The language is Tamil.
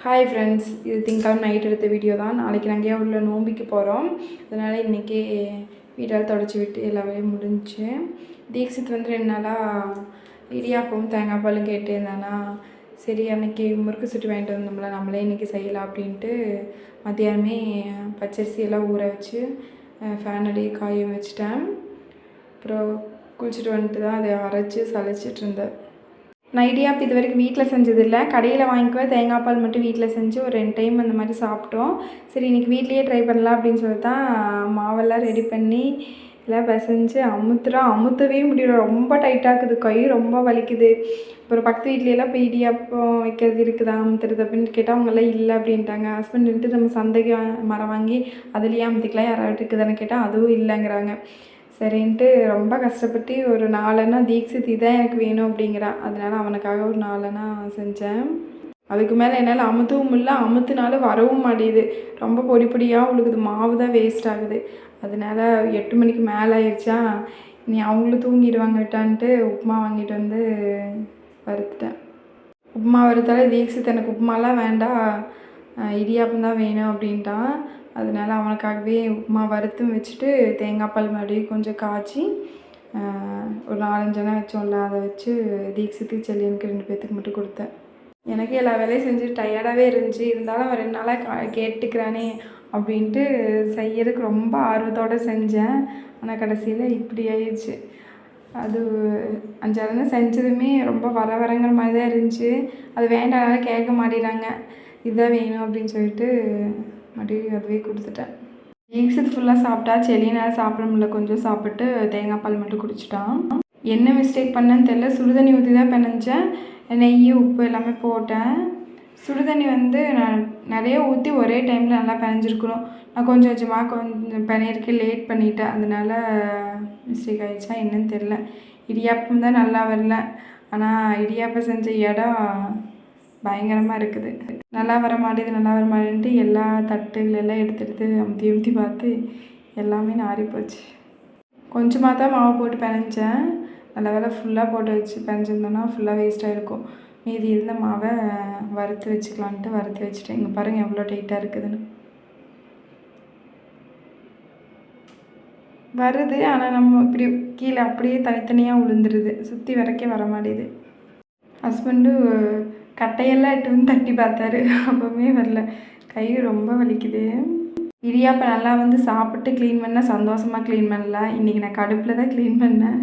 ஹாய் ஃப்ரெண்ட்ஸ், இது திங்கக்கிழமை நைட் எடுத்த வீடியோ தான். நாளைக்கு நாங்கள் உள்ள நோம்பிக்கு போகிறோம். அதனால் இன்றைக்கி வீட்டெல்லாம் தொடச்சி விட்டு எல்லா வேலையும் முடிஞ்சு. தீக்ஷித் வந்து 2 நாளாக இடியாப்பமும் தேங்காய் பாலும் கேட்டிருந்தானா, சரி அன்றைக்கி முறுக்கு சுட்டு வாங்கிட்டு வந்தோம்ல, நம்மளே இன்றைக்கி செய்யலாம் அப்படின்ட்டு மத்தியானமே பச்சரிசியெல்லாம் ஊற வச்சு ஃபேன் அடியே காய வச்சிட்டேன். அப்புறம் குளிச்சுட்டு வந்துட்டு தான் அதை அரைச்சி சளைச்சிட்டு இருந்தேன். நான் இடியாப்பம் இது வரைக்கும் வீட்டில் செஞ்சதில்லை. கடையில் வாங்கிக்குவேன். தேங்காய் பால் மட்டும் வீட்டில் செஞ்சு ஒரு 2 டைம் அந்த மாதிரி சாப்பிட்டோம். சரி இன்றைக்கி வீட்லேயே ட்ரை பண்ணலாம் அப்படின்னு சொல்லிட்டு தான் மாவெல்லாம் ரெடி பண்ணி எல்லாம் பிசைஞ்சு அமுத்தவே முடியல. ரொம்ப டைட்டாகுது, கை ரொம்ப வலிக்குது. அப்புறம் பக்கத்து வீட்லையெல்லாம் போய் இடியாப்பம் வைக்கிறது இருக்குதா அமுத்துறது அப்படின்னு கேட்டால் அவங்கெல்லாம் இல்லை அப்படின்ட்டாங்க. ஹஸ்பண்ட் நம்ம சந்தைக்கு மரம் வாங்கி அதுலேயே அமுத்திக்கலாம், யாராவது இருக்குதானு கேட்டால் அதுவும் இல்லைங்கிறாங்க. சரின்ட்டு ரொம்ப கஷ்டப்பட்டு ஒரு 4 தீக்ஷித் தான் எனக்கு வேணும் அப்படிங்கிறான். அதனால் அவனுக்காக ஒரு 4 செஞ்சேன். அதுக்கு மேலே என்னால் அமுத்தவும் இல்லை, அமுத்துனாலும் வரவும் மாட்டேது. ரொம்ப பொடி பொடியாக உழுகுது, மாவு தான் வேஸ்ட் ஆகுது. அதனால் 8 மணிக்கு மேலே ஆயிடுச்சா, நீ அவங்களும் தூங்கிடுவாங்கட்டான்ட்டு உப்புமா வாங்கிட்டு வந்து வறுத்துட்டேன். உப்புமா வறுத்தாலே தீக்ஷித் எனக்கு உப்புமாலாம் வேண்டாம், இடியாப்பம் தான் வேணும் அப்படின்ட்டான். அதனால் அவனுக்காகவே உப்புமா வறுத்தும் வச்சுட்டு தேங்காய் பால் மறுபடியும் கொஞ்சம் காய்ச்சி ஒரு 4-5 வச்சோம்ல, அதை வச்சு தீக்ஷித்துக்கு செல்லியனுக்கு 2 பேர்த்துக்கு மட்டும் கொடுத்தேன். எனக்கு எல்லா வேலையும் செஞ்சு டயர்டாகவே இருந்துச்சு. இருந்தாலும் அவன் 2 நாளாக கேட்டுக்கிறானே அப்படின்ட்டு செய்யறதுக்கு ரொம்ப ஆர்வத்தோடு செஞ்சேன். ஆனால் கடைசியில் இப்படி ஆயிடுச்சு. அது 5-6 செஞ்சதுமே ரொம்ப வரங்கிற மாதிரி தான் இருந்துச்சு. அது வேண்டாம் கேட்க மாட்டேறாங்க, இதுதான் வேணும் அப்படின்னு சொல்லிட்டு மறுபடியும் அதுவே கொடுத்துட்டேன். தீக்ஷித் ஃபுல்லாக சாப்பிட்டா, செல்லினால் சாப்பிட முடியல, கொஞ்சம் சாப்பிட்டு தேங்காய் பால் மட்டும் குடிச்சிட்டான். என்ன மிஸ்டேக் பண்ணேன்னு தெரில, சுடுதண்ணி ஊற்றி தான் பிணைஞ்சேன். நெய் உப்பு எல்லாமே போட்டேன். சுடுதண்ணி வந்து நான் நிறைய ஊற்றி ஒரே டைமில் நல்லா பிணைஞ்சிருக்கணும். நான் கொஞ்சம் கொஞ்சம் பிணையிறதுக்கு லேட் பண்ணிட்டேன். அதனால மிஸ்டேக் ஆகிடுச்சா என்னன்னு தெரில. இடியாப்பம் தான் நல்லா வரல, ஆனால் இடியாப்பம் செஞ்ச இடம் பயங்கரமாக இருக்குது. நல்லா வர மாட்டேன்ட்டு எல்லா தட்டுகளெல்லாம் எடுத்து அமுத்தி பார்த்து எல்லாமே நாறி போச்சு. கொஞ்சமாக தான் மாவு போட்டு பிணைஞ்சேன். நல்ல வேலை ஃபுல்லாக போட்டு வச்சு பிணைஞ்சிருந்தோன்னா ஃபுல்லாக வேஸ்ட்டாக இருக்கும். மீதி இருந்த மாவை வறுத்து வச்சுக்கலான்ட்டு வறுத்து வச்சுட்டேன். இங்கே பாருங்கள் எவ்வளோ டைட்டாக இருக்குதுன்னு. வருது, ஆனால் நம்ம இப்படி கீழே அப்படியே தனித்தனியாக விழுந்துருது, சுற்றி வரைக்கும் வர மாட்டேது. ஹஸ்பண்டு கட்டையெல்லாம் இட்டு வந்து தட்டி பார்த்தாரு, அப்போவுமே வரல. கை ரொம்ப வலிக்குது. இடியாப்பம் நல்லா வந்து சாப்பிட்டு க்ளீன் பண்ணால் சந்தோஷமாக க்ளீன் பண்ணல. இன்றைக்கி நான் கடுப்பில் தான் க்ளீன் பண்ணேன்.